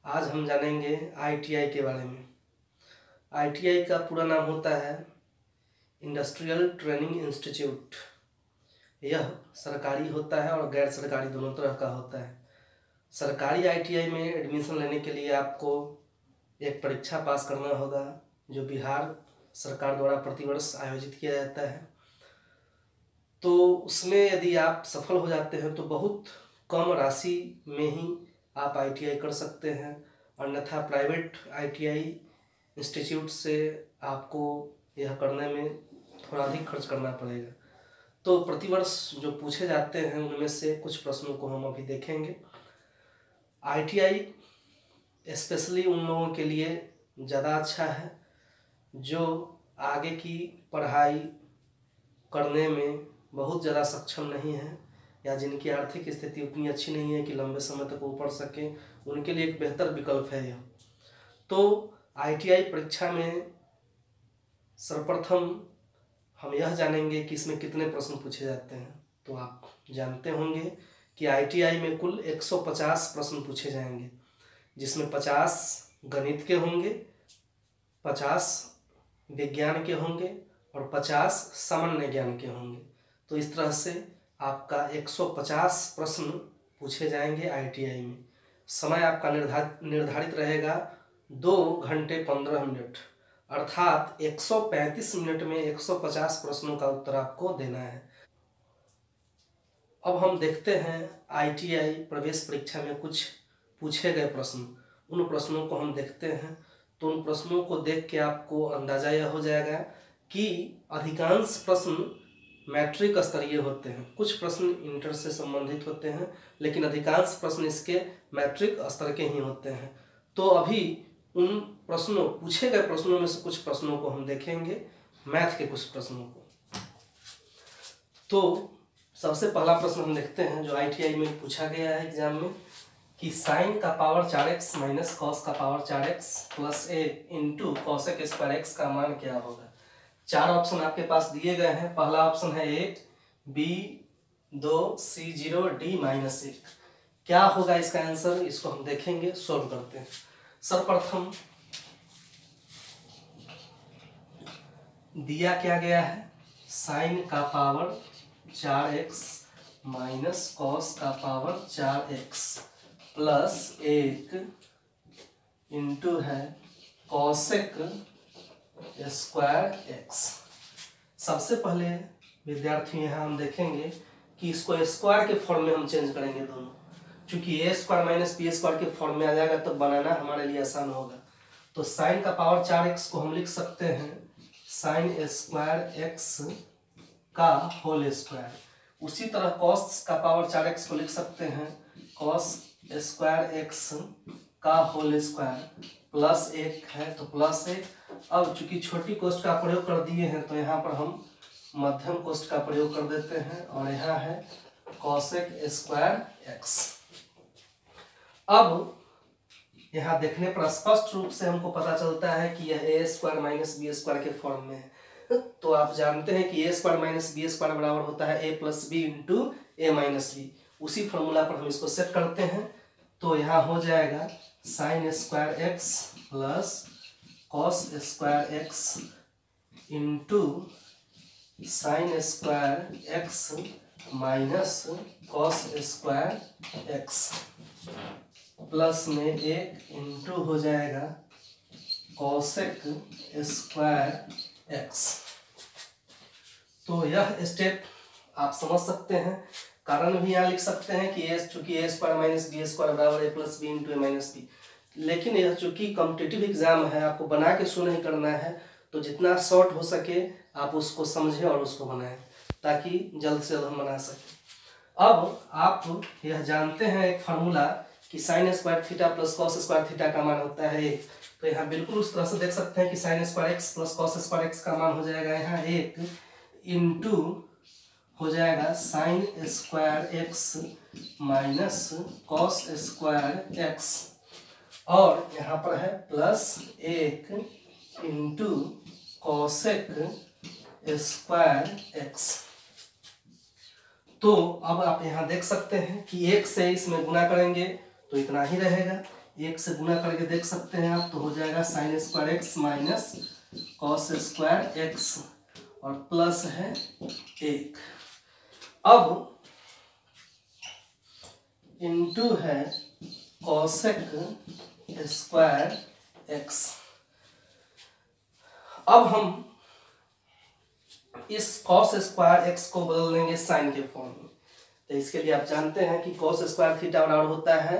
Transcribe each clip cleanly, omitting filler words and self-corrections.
आज हम जानेंगे आईटीआई के बारे में। आईटीआई का पूरा नाम होता है इंडस्ट्रियल ट्रेनिंग इंस्टीट्यूट। यह सरकारी होता है और गैर सरकारी दोनों तरह का होता है। सरकारी आईटीआई में एडमिशन लेने के लिए आपको एक परीक्षा पास करना होगा जो बिहार सरकार द्वारा प्रतिवर्ष आयोजित किया जाता है। तो उसमें यदि आप सफल हो जाते हैं तो बहुत कम राशि में ही आप आईटीआई कर सकते हैं, अन्यथा प्राइवेट आईटीआई इंस्टीट्यूट से आपको यह करने में थोड़ा अधिक खर्च करना पड़ेगा। तो प्रतिवर्ष जो पूछे जाते हैं उनमें से कुछ प्रश्नों को हम अभी देखेंगे। आईटीआई स्पेशली उन लोगों के लिए ज़्यादा अच्छा है जो आगे की पढ़ाई करने में बहुत ज़्यादा सक्षम नहीं है या जिनकी आर्थिक स्थिति उतनी अच्छी नहीं है कि लंबे समय तक वो पढ़ सकें, उनके लिए एक बेहतर विकल्प है यह। तो आईटीआई परीक्षा में सर्वप्रथम हम यह जानेंगे कि इसमें कितने प्रश्न पूछे जाते हैं। तो आप जानते होंगे कि आईटीआई में कुल 150 प्रश्न पूछे जाएंगे, जिसमें 50 गणित के होंगे, 50 विज्ञान के होंगे और 50 सामान्य ज्ञान के होंगे। तो इस तरह से आपका 150 प्रश्न पूछे जाएंगे आईटीआई में। समय आपका निर्धारित रहेगा 2 घंटे 15 मिनट, अर्थात 135 मिनट में 150 प्रश्नों का उत्तर आपको देना है। अब हम देखते हैं आईटीआई प्रवेश परीक्षा में कुछ पूछे गए प्रश्न, उन प्रश्नों को हम देखते हैं। तो उन प्रश्नों को देख के आपको अंदाजा यह हो जाएगा कि अधिकांश प्रश्न मैट्रिक स्तरीय होते हैं। कुछ प्रश्न इंटर से संबंधित होते हैं, लेकिन अधिकांश प्रश्न इसके मैट्रिक स्तर के ही होते हैं। तो अभी उन प्रश्नों पूछे गए प्रश्नों में से कुछ प्रश्नों को हम देखेंगे, मैथ के कुछ प्रश्नों को। तो सबसे पहला प्रश्न हम देखते हैं जो आईटीआई में पूछा गया है एग्जाम में कि साइन का पावर 4x माइनस कॉस का पावर 4x प्लस ए इंटू कॉसेक स्क्वायर x का मान क्या होगा। 4 ऑप्शन आपके पास दिए गए हैं। पहला ऑप्शन है 1, B 2, C 0, D -1। क्या होगा इसका आंसर, इसको हम देखेंगे, सॉल्व करते हैं। सर्वप्रथम दिया क्या गया है, साइन का पावर 4x माइनस कॉस का पावर 4x प्लस 1 इंटू है कॉसेक स्क्वायर x। सबसे पहले विद्यार्थी यहाँ हम देखेंगे कि इसको स्क्वायर के फॉर्म में हम चेंज करेंगे दोनों, क्योंकि a square minus B square के फॉर्म में आ जाएगा तो बनाना हमारे लिए आसान होगा। तो साइन का पावर 4x को हम लिख सकते हैं साइन स्क्वायर x का होल स्क्वायर। उसी तरह कॉस का पावर 4x को लिख सकते हैं कॉस स्क्वायर x का होल स्क्वायर प्लस 1 है तो प्लस 1। अब चूंकि छोटी कोष्ठ का प्रयोग कर दिए हैं तो यहाँ पर हम मध्यम कोष्ठ का प्रयोग कर देते हैं और यहाँ है कॉसेक स्क्वायर x। अब यहाँ देखने पर स्पष्ट रूप से हमको पता चलता है कि यह a square minus B square के फॉर्म में है। तो आप जानते हैं कि a square minus B square बराबर होता है a plus B into A minus B. उसी फॉर्मूला पर हम इसको सेट करते हैं। तो यहाँ हो जाएगा sine square x plus cos square x into sine square x minus cos square x plus में 1 इंटू हो जाएगा कॉसेक स्क्वायर x। तो यह स्टेप आप समझ सकते हैं। कारण भी यहाँ लिख सकते हैं कि चूंकि a square minus B square बराबर a plus B into A minus B. लेकिन यह चूंकि कॉम्पिटिटिव एग्जाम है, आपको बना के शो नहीं करना है, तो जितना शॉर्ट हो सके आप उसको समझें और उसको बनाएं ताकि जल्द से जल्द हम बना सकें। अब आप यह जानते हैं एक फार्मूला कि sign square theta plus cos square theta का मान होता है 1। तो यहाँ बिल्कुल उस तरह से देख सकते हैं कि sine square x plus cos square x का मान हो जाएगा यहाँ 1 इंटू हो जाएगा sine square x minus cos square x और यहाँ पर है plus 1 into cosec square x. तो अब आप यहाँ देख सकते हैं कि 1 से इसमें गुना करेंगे तो इतना ही रहेगा, 1 से गुना करके देख सकते हैं आप, तो हो जाएगा sin square x minus cos square x और प्लस है 1। अब इनटू है कॉसेक स्क्वायर एक्स। अब हम इस कॉस स्क्वायर एक्स को बदल देंगे साइन के फॉर्म में। तो इसके लिए आप जानते हैं कि कॉस स्क्वायर थीटा बराबर होता है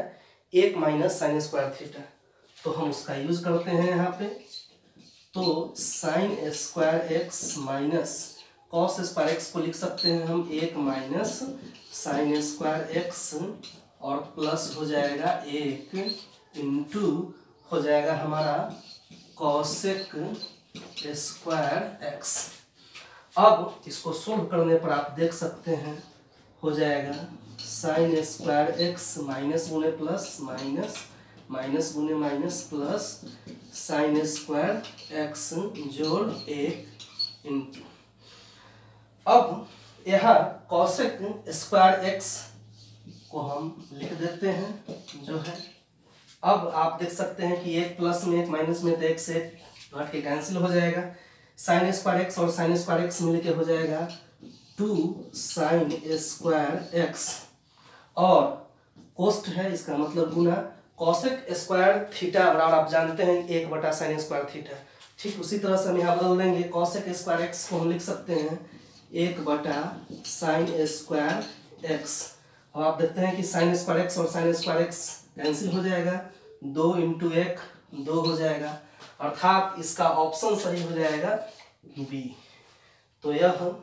1 माइनस साइन स्क्वायर थीटा, तो हम उसका यूज करते हैं यहाँ पे। तो sine square x minus cos square x को लिख सकते हैं हम 1 माइनस साइन स्क्वायर एक्स और प्लस हो जाएगा 1 इंटू हो जाएगा हमारा कॉसेक स्क्वायर एक्स। अब इसको सोल्व करने पर आप देख सकते हैं हो जाएगा साइन स्क्वायर एक्स माइनस गुने प्लस माइनस माइनस गुने minus plus sine square x जोड़ 1 इंटू। अब यहाँ कॉसेक स्क्वायर एक्स को हम लिख देते हैं जो है। अब आप देख सकते हैं कि 1 प्लस में 1 माइनस में, तो 1 से घट के कैंसिल हो जाएगा। साइन स्क्वायर एक्स और साइन स्क्वायर एक्स मिलके हो जाएगा 2 साइन स्क्वायर एक्स और कोस्ट है इसका मतलब गुना कॉसेक स्क्वायर थीटा बराबर आप जानते हैं 1 बटा साइन स्क्वायर थीटा। ठीक उसी तरह से हम यहाँ बदल देंगे, कॉसेक स्क्वायर एक्स को हम लिख सकते हैं 1 बटा साइन स्क्वायर एक्स। अब आप देखते हैं कि साइन स्क्वायर एक्स और साइन स्क्वायर एक्स कैंसिल हो जाएगा, 2 इंटू 1 2 हो जाएगा, अर्थात इसका ऑप्शन सही हो जाएगा बी। तो यह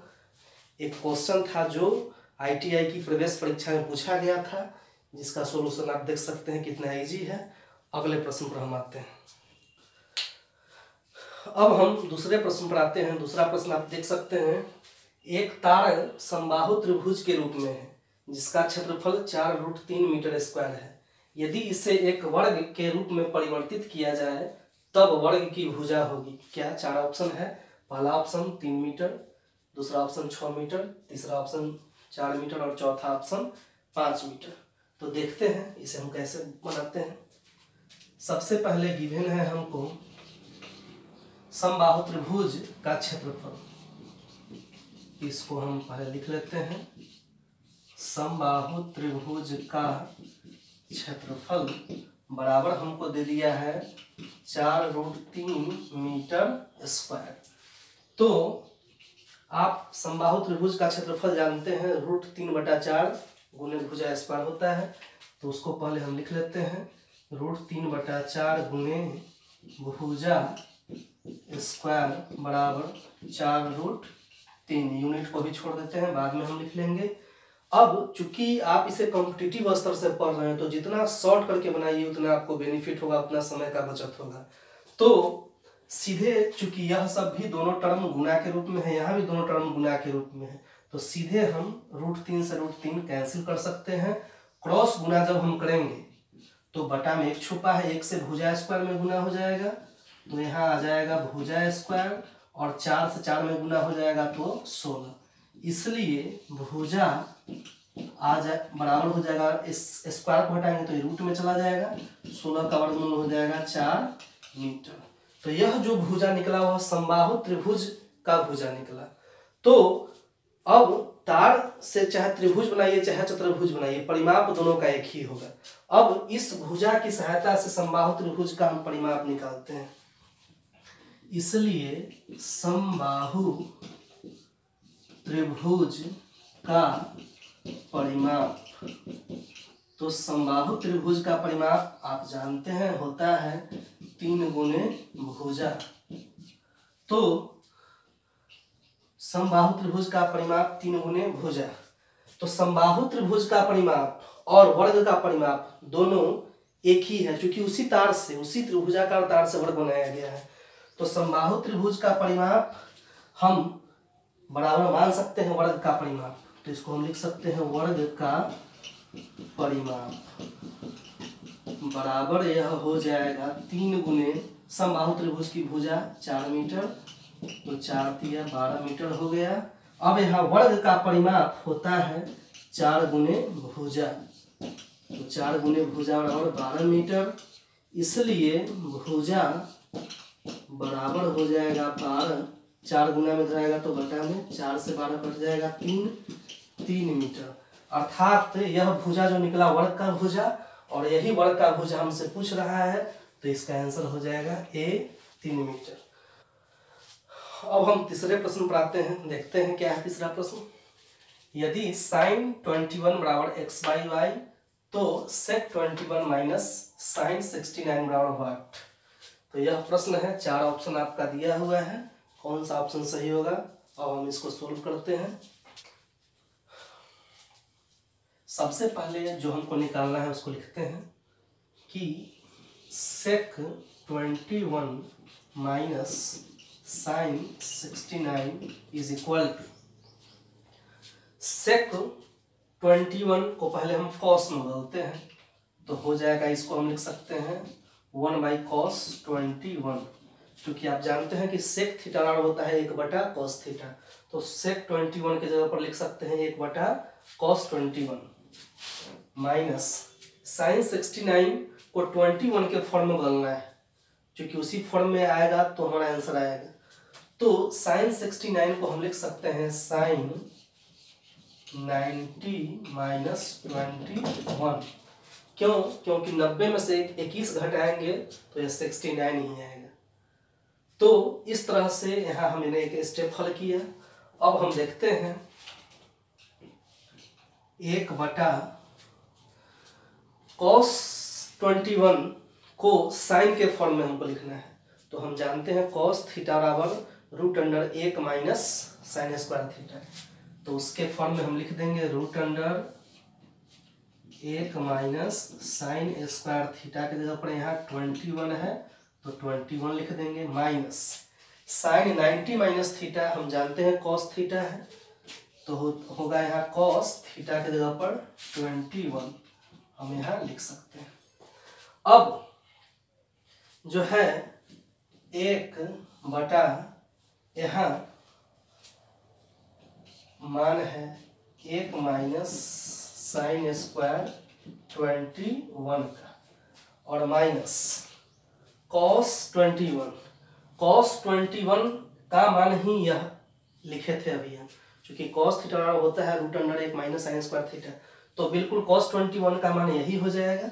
एक क्वेश्चन था जो आईटीआई की प्रवेश परीक्षा में पूछा गया था, जिसका सॉल्यूशन आप देख सकते हैं कितना इजी है। अगले प्रश्न पर हम आते हैं। अब हम दूसरे प्रश्न पर आते हैं। दूसरा प्रश्न आप देख सकते हैं, एक तार समबाहु त्रिभुज के रूप में है जिसका क्षेत्रफल 4√3 मीटर स्क्वायर है। यदि इसे एक वर्ग के रूप में परिवर्तित किया जाए तब वर्ग की भुजा होगी क्या? 4 ऑप्शन है। पहला ऑप्शन 3 मीटर, दूसरा ऑप्शन 6 मीटर, तीसरा ऑप्शन 4 मीटर और चौथा ऑप्शन 5 मीटर। तो देखते हैं इसे हम कैसे बनाते हैं। सबसे पहले गिवन है हमको समबाहु त्रिभुज का क्षेत्रफल, इसको हम पहले लिख लेते हैं। समबाहु त्रिभुज का क्षेत्रफल बराबर हमको दे दिया है 4√3 मीटर स्क्वायर। तो आप समबाहु त्रिभुज का क्षेत्रफल जानते हैं, √3/4 गुने भुजा स्क्वायर होता है। तो उसको पहले हम लिख लेते हैं, √3/4 गुने भुजा स्क्वायर बराबर 4√3। यूनिट को भी छोड़ देते हैं, बाद में हम लिख लेंगे। अब चूंकि आप इसे कॉम्पिटिटिव स्तर से पढ़ रहे हैं तो जितना शॉर्ट करके बनाइए उतना आपको बेनिफिट होगा, उतना समय का बचत होगा। तो सीधे चूंकि यह सब भी दोनों टर्म गुना के रूप में है, यहाँ भी दोनों टर्म गुना के रूप में है, तो सीधे हम √3 से √3 कैंसिल कर सकते हैं। क्रॉस गुना जब हम करेंगे तो बटा में 1 छुपा है, 1 से भुजा स्क्वायर में गुना हो जाएगा, तो यहाँ आ जाएगा भुजा स्क्वायर और 4 से 4 में गुना हो जाएगा तो 16। इसलिए भुजा आ जाए बराबर हो जाएगा, इस स्क्वायर को हटाएंगे तो ये रूट में चला जाएगा, 16 का वर्गमूल हो जाएगा 4 मीटर। तो यह जो भुजा निकला वह समबाहु त्रिभुज का भुजा निकला। तो अब तार से चाहे त्रिभुज बनाइए चाहे चतुर्भुज बनाइए, परिमाप दोनों का एक ही होगा। अब इस भुजा की सहायता से समबाहु त्रिभुज का हम परिमाप निकालते हैं। इसलिए समबाहु त्रिभुज का परिमाप, तो समबाहु त्रिभुज का परिमाप आप जानते हैं होता है 3 गुने भुजा। तो समबाहु त्रिभुज का परिमाप 3 गुने भुजा। तो समबाहु त्रिभुज का परिमाप और वर्ग का परिमाप दोनों एक ही है, क्योंकि उसी तार से, उसी त्रिभुजाकार तार से वर्ग बनाया गया है। तो समबाहु त्रिभुज का परिमाप हम बराबर मान सकते हैं वर्ग का परिमाप, तो इसको हम लिख सकते हैं वर्ग का परिमाप बराबर यह हो जाएगा 3 गुने समबाहु त्रिभुज की भुजा 4 मीटर, तो 4 × 12 मीटर हो गया। अब यहाँ वर्ग का परिमाप होता है 4 गुने भुजा, तो 4 गुने भुजा बराबर 12 मीटर। इसलिए भुजा बराबर हो जाएगा 12, 4 गुना में रहेगा तो बटा में 4 से 12 कट जाएगा 3 मीटर। अर्थात यह भुजा जो निकला वर्ग का भुजा, और यही वर्ग का भुजा हमसे पूछ रहा है, तो इसका आंसर हो जाएगा ए 3 मीटर। अब हम तीसरे प्रश्न पर आते हैं, देखते हैं क्या है तीसरा प्रश्न। यदि sin 21 बराबर x बाई वाई तो sec 21 माइनस sin 69 बराबर व्हाट। तो यह प्रश्न है, 4 ऑप्शन आपका दिया हुआ है, कौन सा ऑप्शन सही होगा। अब हम इसको सोल्व करते हैं। सबसे पहले जो हमको निकालना है उसको लिखते हैं कि sec 21 minus sin 69 is equal to, sec 21 को पहले हम cos में बदलते हैं तो हो जाएगा, इसको हम लिख सकते हैं 1 बाई cos 21, क्योंकि आप जानते हैं कि sec थीटा होता है 1 बटा cos थीटा, तो sec 21 के जगह पर लिख सकते हैं 1 बटा cos 21 माइनस sin 69 को 21 के फॉर्म में बदलना है, क्योंकि उसी फॉर्म में आएगा तो हमारा आंसर आएगा। तो sin 69 को हम लिख सकते हैं sin 90 माइनस 21, क्यों? क्योंकि 90 में से 21 घटाएंगे तो यह 69 ही आएगा। तो इस तरह से यहाँ हमने एक स्टेप हल किया। अब हम देखते हैं 1 बटा cos 21 को साइन के फॉर्म में हमको लिखना है, तो हम जानते हैं cos थीटा बराबर root under 1 minus sine square theta, तो उसके फॉर्म में हम लिख देंगे root under 1 minus sine square theta के जगह पर यहाँ 21 है तो 21 लिख देंगे, माइनस साइन 90 माइनस थीटा हम जानते हैं cos थीटा है, तो होगा यहाँ cos थीटा के जगह पर 21 हम यहाँ लिख सकते हैं। अब जो है 1 बटा यहाँ मान है 1 माइनस साइन स्क्वायर 21 का, और माइनस cos 21 का मान ही यह लिखे थे अभी हम, क्योंकि cos थीटा होता है root under 1 minus sine square theta, तो बिल्कुल cos 21 का मान यही हो जाएगा।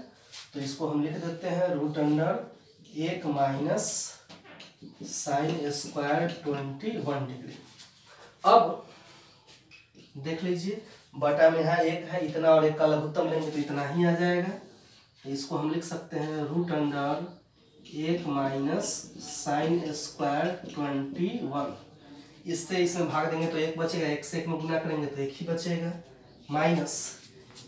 तो इसको हम लिख देते हैं root under 1 minus sine square 21 degree. अब देख लीजिए बटा में यहाँ 1 है, इतना और 1 का लघुत्तम लेंगे तो इतना ही आ जाएगा, तो इसको हम लिख सकते हैं root under 1 minus sine square 21, इससे इसमें भाग देंगे तो 1 बचेगा, 1 से 1 में गुना करेंगे तो 1 ही बचेगा, माइनस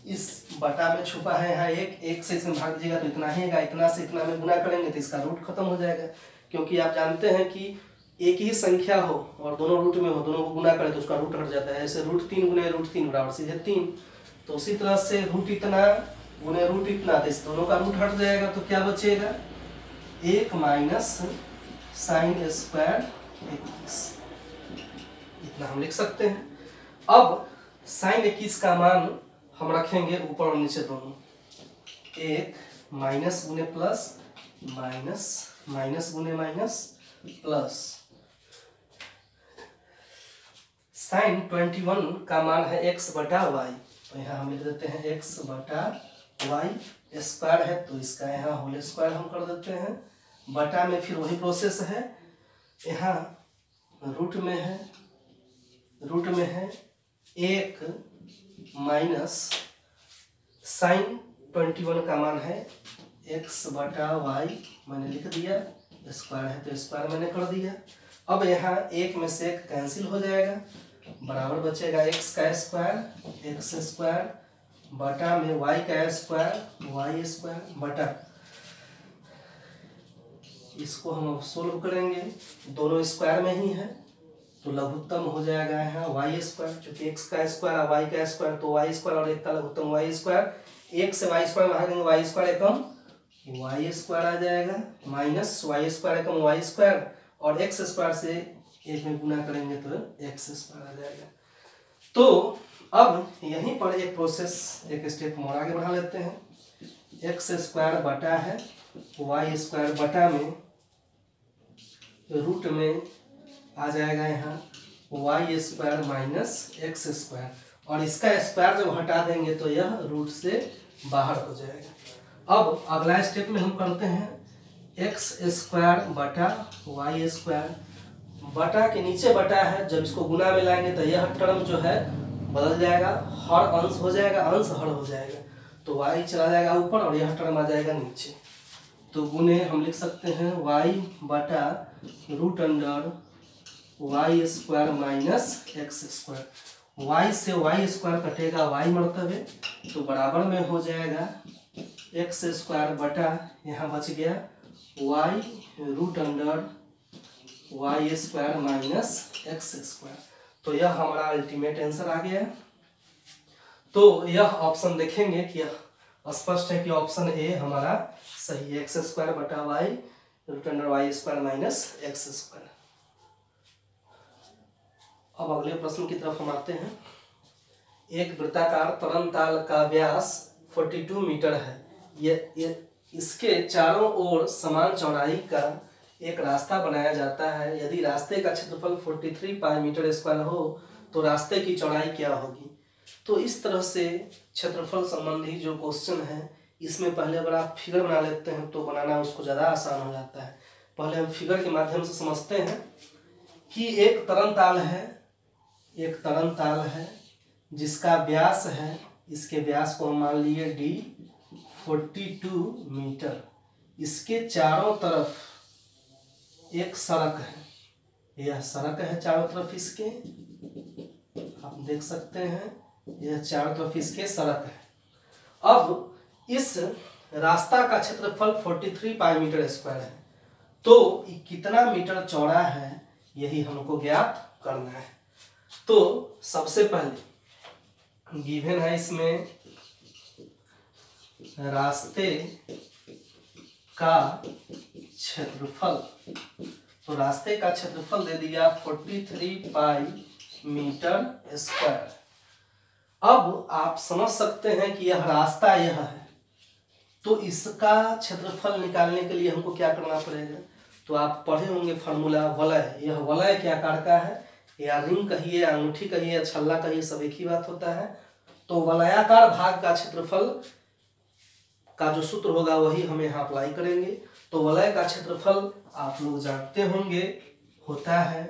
इस बटा में छुपा है यहाँ 1 से इसमें भाग दीजिएगा तो इतना ही आएगा, इतना से इतना में गुना करेंगे तो इसका रूट खत्म हो जाएगा, क्योंकि आप जानते हैं कि एक ही संख्या हो और दोनों रूट में हो, दोनों को गुना करें तो उसका रूट हट जाता है। ऐसे रूट 3 गुने रूट 3 बराबर सीधे 3, तो उसी तरह से रूट इतना गुने रूट इतना, तो इस दोनों का रूट हट जाएगा तो क्या बचेगा 1 माइनस साइन स्क्वायर 21, इतना हम लिख सकते हैं। अब साइन 21 का मान हम रखेंगे ऊपर और नीचे दोनों, 1 माइनस गुने प्लस माइनस, माइनस गुने माइनस प्लस, साइन 21 का मान है x बटा वाई, तो यहाँ हम लिख देते हैं x बटा वाई स्क्वायर है, तो इसका यहाँ होल स्क्वायर हम कर देते हैं, बटा में फिर वही प्रोसेस है, यहाँ रूट में है 1 माइनस साइन 21 का मान है x बटा वाई, मैंने लिख दिया, स्क्वायर है तो स्क्वायर मैंने कर दिया। अब यहाँ 1 में से 1 कैंसिल हो जाएगा, बराबर बचेगा x का स्क्वायर x स्क्वायर बटा में y का स्क्वायर y स्क्वायर बटा, इसको हम सोल्व करेंगे, दोनों स्क्वायर में ही है तो लघुत्तम हो जाएगा यहाँ y स्क्वायर, चूंकि x का स्क्वायर और y का स्क्वायर तो y स्क्वायर और 1 का लघुत्तम y स्क्वायर, 1 से y स्क्वायर में भागेंगे y स्क्वायर एकम y स्क्वायर आ जाएगा, माइनस y स्क्वायर एकम y स्क्वायर, और x स्क्वायर से 1 में गुना करेंगे तो x स्क्वायर आ जाएगा। तो अब यहीं पर एक प्रोसेस, एक स्टेप और आगे बढ़ा लेते हैं, x स्क्वायर बटा है वाई स्क्वायर बटा में रूट में आ जाएगा यहाँ Y square minus X square, और इसका स्क्वायर जब हटा देंगे तो यह रूट से बाहर हो जाएगा। अब अगला स्टेप में हम करते हैं एक्स स्क्वायर बटा वाई स्क्वायर, बटा के नीचे बटा है, जब इसको गुना में लाएंगे तो यह टर्म जो है बदल जाएगा, हर अंश हो जाएगा, अंश हर हो जाएगा, तो वाई चला जाएगा ऊपर और यह टर्म आ जाएगा नीचे। तो गुने हम लिख सकते हैं वाई बटा root under Y square minus X square. Y से वाई स्क्वायर कटेगा वाई मर्तबे, तो बराबर में हो जाएगा एक्स स्क्वायर बटा यहाँ बच गया Y root under Y square minus X square. तो यह हमारा अल्टीमेट आंसर आ गया। तो यह ऑप्शन देखेंगे कि यह स्पष्ट है कि ऑप्शन ए हमारा सही है, एक्स स्क्वायर बटा Y root under Y square minus X square. अब अगले प्रश्न की तरफ हम आते हैं। एक वृत्ताकार तरंगताल का व्यास 42 मीटर है। ये इसके चारों ओर समान चौड़ाई का एक रास्ता बनाया जाता है। यदि रास्ते का क्षेत्रफल 43 पाई मीटर स्क्वायर हो तो रास्ते की चौड़ाई क्या होगी। तो इस तरह से क्षेत्रफल संबंधी जो क्वेश्चन है, इसमें पहले अगर आप फिगर बना लेते हैं तो बनाना उसको ज़्यादा आसान हो जाता है। पहले हम फिगर के माध्यम से समझते हैं कि एक तरंगताल है जिसका व्यास है, इसके व्यास को हम मान लिए d 42 मीटर। इसके चारों तरफ एक सड़क है, यह सड़क है चारों तरफ इसके, आप देख सकते हैं यह चारों तरफ इसके सड़क है। अब इस रास्ता का क्षेत्रफल 43 पाई मीटर स्क्वायर है, तो कितना मीटर चौड़ा है यही हमको ज्ञात करना है। तो सबसे पहले गिवन है इसमें रास्ते का क्षेत्रफल, तो रास्ते का क्षेत्रफल दे दिया 43 पाई मीटर स्क्वायर। अब आप समझ सकते हैं कि यह रास्ता यह है, तो इसका क्षेत्रफल निकालने के लिए हमको क्या करना पड़ेगा। तो आप पढ़े होंगे फार्मूला वलय। यह वलय के आकार का है, या रिंग कहिए, अंगूठी कहिए, या छल्ला कहिए, सब एक ही बात होता है। तो वलयाकार भाग का क्षेत्रफल का जो सूत्र होगा वही हम यहाँ अप्लाई करेंगे। तो वलय का क्षेत्रफल आप लोग जानते होंगे होता है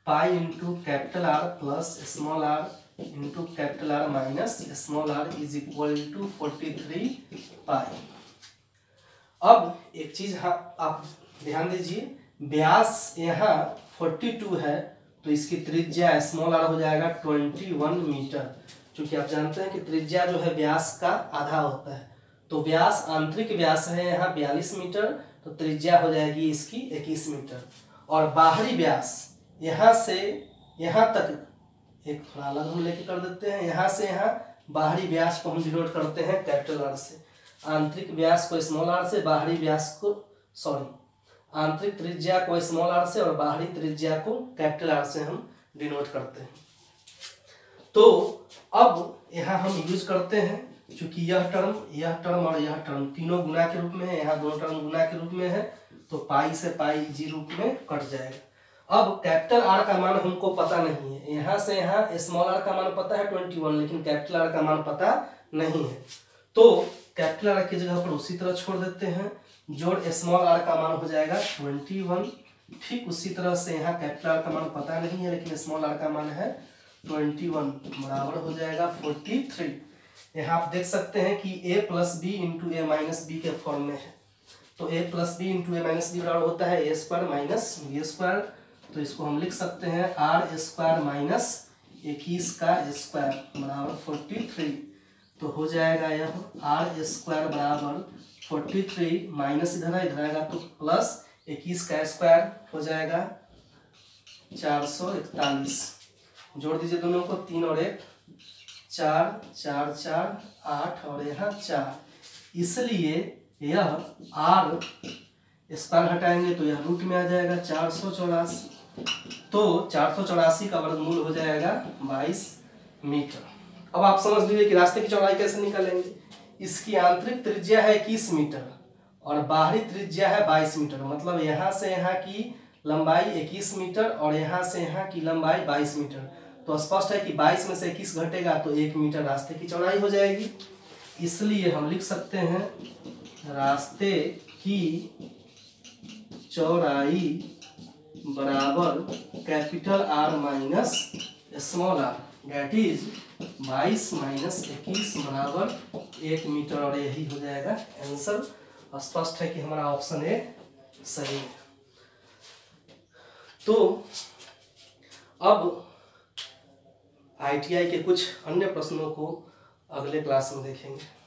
pi into capital R plus small R into capital R minus small R is equal to 43 pi. अब एक चीज आप ध्यान दीजिए, व्यास यहाँ 42 है तो इसकी त्रिज्या स्मॉल आर हो जाएगा 21 मीटर। क्योंकि आप जानते हैं कि त्रिज्या जो है व्यास का आधा होता है, तो व्यास आंतरिक व्यास है यहाँ 42 मीटर, तो त्रिज्या हो जाएगी इसकी 21 मीटर। और बाहरी व्यास यहाँ से यहाँ तक एक थोड़ा अलग हम लेके कर देते हैं, यहाँ से यहाँ बाहरी व्यास को हम डिनोट करते हैं कैपिटल आर से, आंतरिक व्यास को स्मॉल आर से, बाहरी व्यास को आंतरिक त्रिज्या को स्मॉल आर से और बाहरी त्रिज्या को कैपिटल आर से हम डिनोट करते हैं। तो अब यहाँ हम यूज करते हैं, क्योंकि यह टर्म और यह टर्म तीनों गुना के रूप में है, यहाँ दोनों टर्म गुना के रूप में है, तो पाई से पाई जी रूप में कट जाएगा। अब कैपिटल आर का मान हमको पता नहीं है, यहाँ से यहाँ स्मॉल आर का मान पता है 21, लेकिन कैपिटल आर का मान पता नहीं है। तो कैपिटल आर की जगह पर उसी तरह छोड़ देते हैं, जोड़ स्मॉल आर का मान हो जाएगा 21। ठीक उसी तरह से यहाँ कैपिटल आर का मान पता नहीं है, लेकिन स्मॉल आर का मान है 21, बराबर हो जाएगा 43। यहाँ आप देख सकते हैं कि a plus B into A minus B के फॉर्म में है, तो a plus B into A minus B बराबर होता है a square minus B square. तो इसको हम लिख सकते हैं आर स्क्वायर माइनस 21 का स्क्वायर बराबर 43। तो हो जाएगा यह आर स्क्वायर बराबर 43 माइनस इधर आएगा तो प्लस 21 का स्क्वायर हो जाएगा 441। जोड़ दीजिए दोनों को, 3 और 1 4, 4 4 8 और यहाँ 4। इसलिए यह आर स्क्वायर हटाएंगे तो यह रूट में आ जाएगा 484। तो 484 का वर्गमूल हो जाएगा 22 मीटर। अब आप समझ लीजिए कि रास्ते की चौड़ाई कैसे निकालेंगे। इसकी आंतरिक त्रिज्या है 21 मीटर और बाहरी त्रिज्या है 22 मीटर, मतलब यहाँ से यहाँ की लंबाई 21 मीटर और यहाँ से यहाँ की लंबाई 22 मीटर। तो स्पष्ट है कि 22 में से 21 घटेगा तो 1 मीटर रास्ते की चौड़ाई हो जाएगी। इसलिए हम लिख सकते हैं रास्ते की चौड़ाई बराबर capital R minus small r, that is 22 minus 21 बराबर 1 मीटर, और यही हो जाएगा आंसर। स्पष्ट है कि हमारा ऑप्शन ए सही है। तो अब ITI के कुछ अन्य प्रश्नों को अगले क्लास में देखेंगे।